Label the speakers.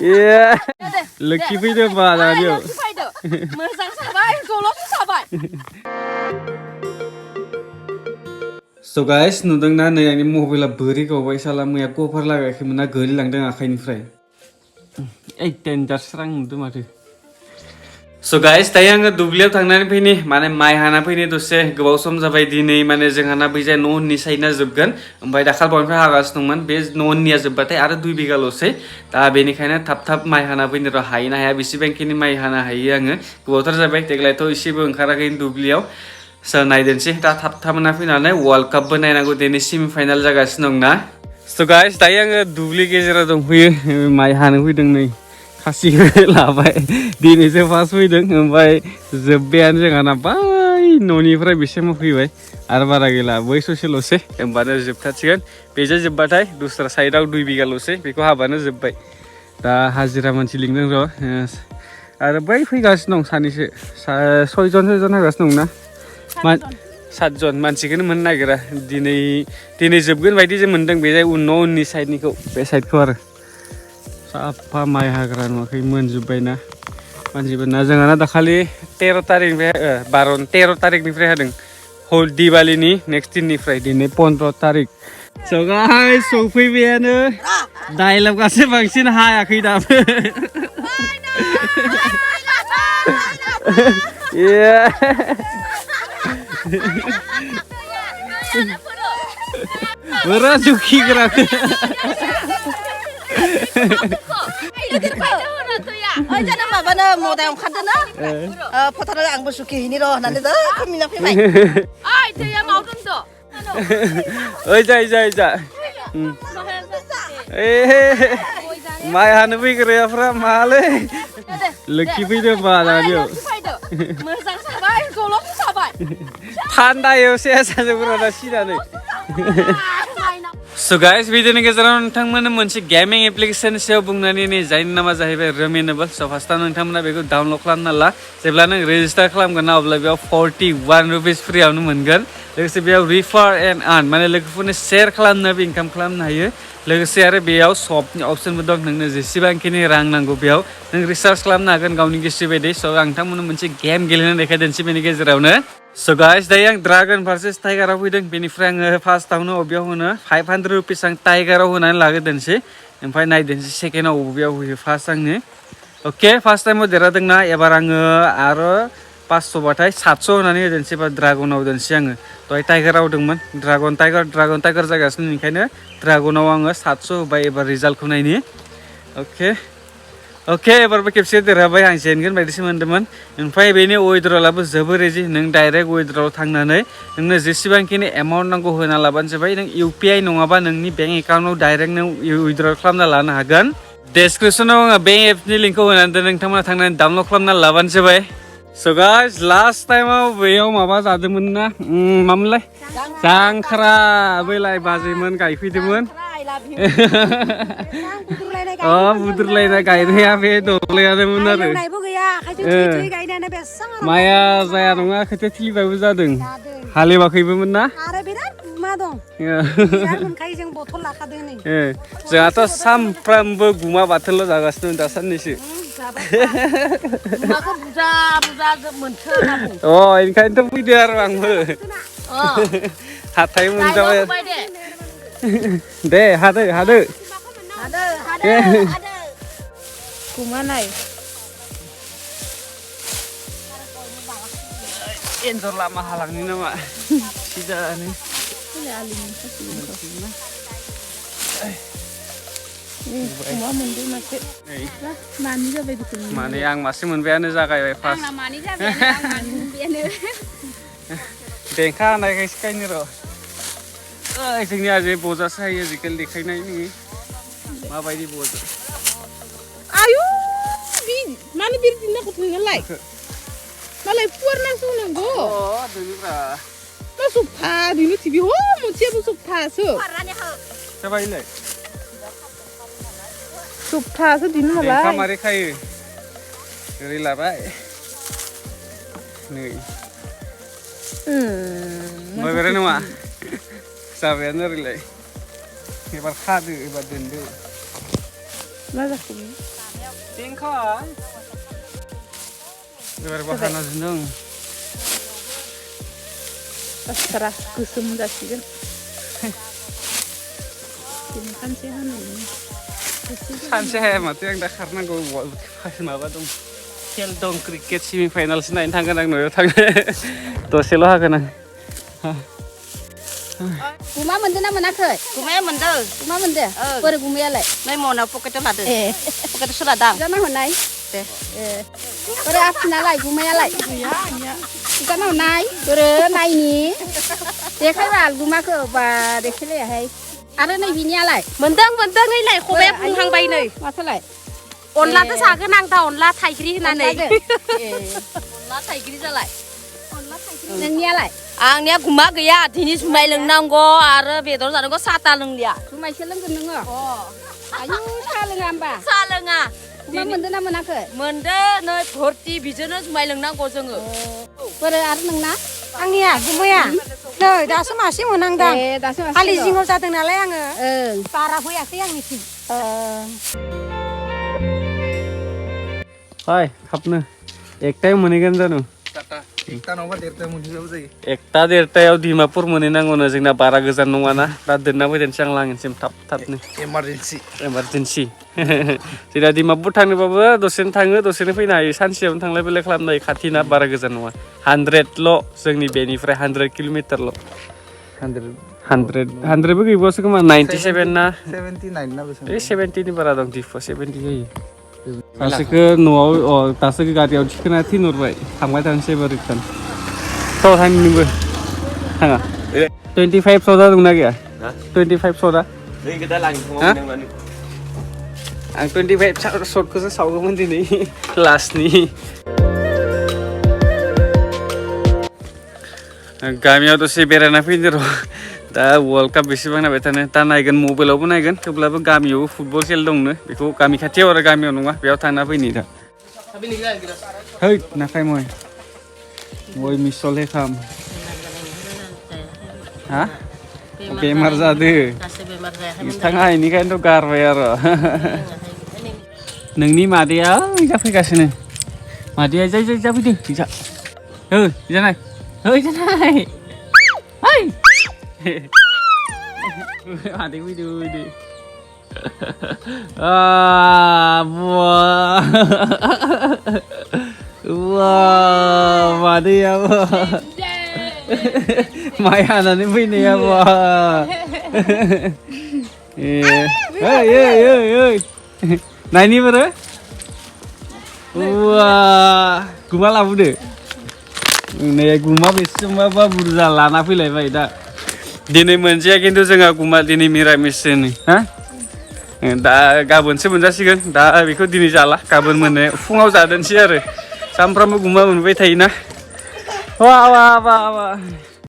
Speaker 1: Iya. Lucky video ba da dia.
Speaker 2: Moजां साबाय जल'सो साबाय.
Speaker 1: So guys, नुदोंना नै आंनि मबाइला बोरै गावबाय साला मैया कभार लागायाखैमोन ना गोलैलांदों आखाइनिफ्राय. ओइ डेन्जार स्रां नुदों माथो. So guys, दायो आङो दुब्लियाव थांनानै फैनि माने माइ हाना फैनि दसे गोबाव सम जाबाय दिनै माने जोंहाना बैजाय न'नि साइडना जोबगोन ओमफ्राय दाखाल बावनिफ्राय हागासिनो दंमोन बे न'निया जोबबाथाय आरो 2 बिगाल'सै दा बेनिखायनो थाब माइ हाना फैनो र' हायो ना हाया बेसेबांखिनि माइ हाना हायो आङो गोबावथार जाबाय देग्लायथ' एसेबो ओंखाराखै दुब्लियाव स' नायदेनसै दा थाब हाना फैनानै वर्ल्ड कापबो नायनांगौ दिनै सेमि फाइनाल जागासिनो दं ना स' गाइस दायो आङो दुब्लि गेजेराव दंफैयो माइ हानो फैदों नै खासि लाबाय दिनैसो फार्स्ट फैदों ओमफ्राय जोब्बायानो जोंहाना बै न'निफ्राय बेसिम फैबाय आरो बारा गैला बै ससेल'सै होमबानो जोबथारसिगोन बेजों जोब्बाथाय दस्रा साइडआव 2 बिगाल'सै बेखौ हाबानो जोब्बाय दा हाजिरा मानसि लिंदों र' आरो बै फैगासिनो दं सानैसो 6 जन हागासिनो दं ना 7 जन मानसिखौनो मोननो नागिरा दिनै जोबगोन बायदि जे मोनदों बे उननि साइडनिखौ बे साइडखौ आरो साफा माइ हाग्रा नुवाखै मोनजोब्बायना मानसिफोरना जोंहाना दाखालि 13 तारिखनिफ्राय हादों हल दिवालीनि नेक्स्ट दिननिफ्राय दिनै 15 तारिख स' गाइस सफैबायानो डाइलगासो बांसिन हायाखै दाबो बोरा जुखिग्राखो
Speaker 2: जाना माबानो मदायाव ओंखारदोना फोथाराव आंबो सुखिहैनि र' होननानै खमिना फैबाय ओइ दैया मावदों द'
Speaker 1: ओइ जा माइ हानो फैग्रायाफ्रा मालै लोखि फैदों बा दानियाव
Speaker 2: मोजां साबाय जल'सो साबाय
Speaker 1: थान्दायाव सेस जाजोबग्रा दा सिनानै So guys, भिडिअनि गेजेराव नोंथांमोननो मोनसे गेमिं एप्लिकेशन सायाव बुंनानै नै जायनि नामा जाहैबाय रेमिनेबल स' फार्स्टआव नोंथांमोना बेखौ डाउनलड खालामना ला जेब्ला नों रेजिस्टार खालामगोन ना अब्ला बेयाव 41 रुपिस फ्रियावनो मोनगोन लोगोसे बेयाव रिफार एन्ड आर्न माने लोगोफोरनो शेयार खालामनोबो इनकाम खालामनो हायो लोगोसे आरो बेयाव शपनि अप्शनबो दं नोंनो जेसेबांखिनि रां नांगौ बेयाव नों रिसार्च खालामनो हागोन गावनि गोसो बायदि स' आं नोंथांमोननो मोनसे गेम गेलेनो देखायदेनसै बेनि गेजेरावनो स' गाइस दायो आं ड्रागन भार्सेस टाइगाराव फैदों बेनिफ्राय आङो फार्स्टआवनो अबेयाव होनो 500 रुपिस आं टाइगाराव होनानै लाग्रोदोनसै ओमफ्राय नायदेनसै सेकेन्डआव अबेयाव होयो फार्स्ट आंनो अके फार्स्ट टाइमाव देरहादोंना एबार आङो आरो 500 बाथाय 700 होनानै होदोनसै बा ड्रागनाव होदोनसै आङो दहाय टाइगाराव होदोंमोन ड्रागन टाइगार जागासिनो ओंखायनो ड्रागनाव आङो 700 होबाय एबार रिजाल्टखौ नायनि अके एबारबो खेबसे देरहाबाय आं जेनगोन बायदिसो मोन्दोंमोन ओमफ्राय बेनि उइड्रलाबो जोबोर इजि नों डाइरेक्ट उइड्रल थांनानै नोंनो जेसेबांखिनि एमाउन्ट नांगौ होना लाबानो जाबाय नों इउपिआइ नङाबा नोंनि बेंक एकाउन्टआव डाइरेक्ट नों उइड्रल खालामना लानो हागोन डेसक्रिपसनाव आङो बेंक एपनि लिंकखौ होनानै दोन नोंथांमोना थांनानै डाउनलड खालामना लाबानो जाबाय स' गाइस लास्ट टाइमाव बेयाव माबा जादोंमोन ना मामोनलाय जांख्रा बैलाय बाजैमोन गायफैदोंमोन बुद्रुलायनाय गायनाया बे दब्लायानोमोन आरो माइया जाया नङा खोथिया थिलिबाबो जादों हालेवाखैबोमोन ना जोंहाथ' सामफ्रामबो गुमा बाथोनल' जागासिनो दा साननैसो ओंखायनोथ' फैदो आरो आंबो हाथाय मोनजाबाय दे हादो
Speaker 2: गुमा नाय
Speaker 1: एन्जर लामा हालांनि नामा सिदानो माने आं मासे मोनबायानो जागायबाय फार्स्ट देंखा होनायखायसो खायनो र' जोंनि आजै बजासो हायो आजिखालि देखायनाय नोङो माबायदि बजा
Speaker 2: आयु माने बिरदिना गथ'लाय मालाय फुवारनासो होनांगौ
Speaker 1: दोनोब्रा
Speaker 2: मा सफा दिनो टिभि हो मोनसेयाबो सफासो
Speaker 1: जाबायलाय
Speaker 2: सफासो दिनो मालाय
Speaker 1: देंखा मारै खायो ओरै लाबाय नै मोनबाय नङा जाबायानो ओरैलाय एबार खादो एबार दोनदो
Speaker 2: मा जाखो
Speaker 1: देंखा एबार बाखाना दोनदों
Speaker 2: बाथ्रा गोसोम जासिगोन दिनै सानसे हानायनि
Speaker 1: सानसे हाया माथो आं दा खारनांगौ माबा दं खेल दं क्रिकेट सेमि फाइनालसो नायनो थांगोन आं न'आव थांनो दसेल' हागोन आं
Speaker 2: गुमा मोनदों ना मोनाखै गुमाया मोनदों गुमा मोनदों बोरै गुमायालाय नै मनाव पकेटाव लादो पकेटाव सोला दां जाना हनाय दे बोरै आफिनालाय गुमायालाय गैया जाना हनाय बोरै नायनि देखायबाल गुमाखौ बा देखायलायाहाय आरो नै बिनियालाय मोनदों नैलाय खबाया बुंहांबाय नै माथोलाय अनलाजों जागोन आं दा अनला थाइग्रि होनानै अनला थाइग्रि जालाय नोंनियालाय आंनिया गुमा गैया दिनै जुमाय लोंनांगौ आरो बेदर जानांगौ साहा लोंलिया जुमायसो लोंगोन नोङो आयु साहा लोङा होमबा साहा लोङा गुमा मोनदों ना मोनाखै मोनदों नै भर्ति बिजोंनो जुमाय लोंनांगौ जोङो बोरै आरो नोंना आंनिया गुमाया नै दासो मासे मोनांदां दासो मासे खालि जिङाव जादों नालाय आङो बारा फैयाखै आंनिसिम
Speaker 1: हाय खापनो एकटायाव मोनहैगोन जानु एकटा देरटायाव डिमापुर मोनहैनांगौनो जोंना बारा गोजान नङाना दा दोनना फैदेनसै आं लांगोनसिम थाबनो इमारजेन्सि जोंना डिमापुर थांनोबाबो दसेनो थाङो दसेनो फैनो हायो सानसेयावनो थांलाय फैलाय खालामनो हायो खाथिना बारा गोजान नङा 100ल' जोंनि बेनिफ्राय 100 किल'मिटारल' 100बो गैबावासो खोमा 97 ना 79 ना बेसेबां 70नि बारा दं डिफु 70 जायो सासेखौ न'आव दासो गारियाव थिखोना थिनहरबाय थांबाय थानोसै एबार रिटार्न थ' थांनिबो थाङा 25 सदा दंना गैया 25 सदा आं 25 शटखौसो सावगौमोन दिनै लास्टनि गामियाव दसे बेरायना फैदो र' दा वर्ल्ड काप बेसेबां नायबाय थानो दा नायगोन मबाइलावबो नायगोन थेवब्लाबो गामियावबो फुटबल खेल दंनो बेखौ गामि खाथियाव आरो गामियाव नङा बेयाव थांना फैनि दा है नाखाय मय मिसले खाम हा बेमार जादो बिथाङा इनिखायनोथ' गारबाय आरो नोंनि मादैया जाफैगासिनो मादैया जाफैदो जा जानाय जानाय Adik video ini. Wah, mana ya, Maya nanti ini ya, Hey. Nah ini berapa? Wah, guma lah bude. Nih guma bisa apa burza lana pilih baik dah. Dini mansiya kintu जोंहा गुमा दिनै मिरामिस ini, दा गाबोनसो मोनजासिगोन दा बेखौ दिनै जाला गाबोन मोनो फुङाव जादोंसै आरो सामफ्रामबो गुमा मोनबाय थायोना वा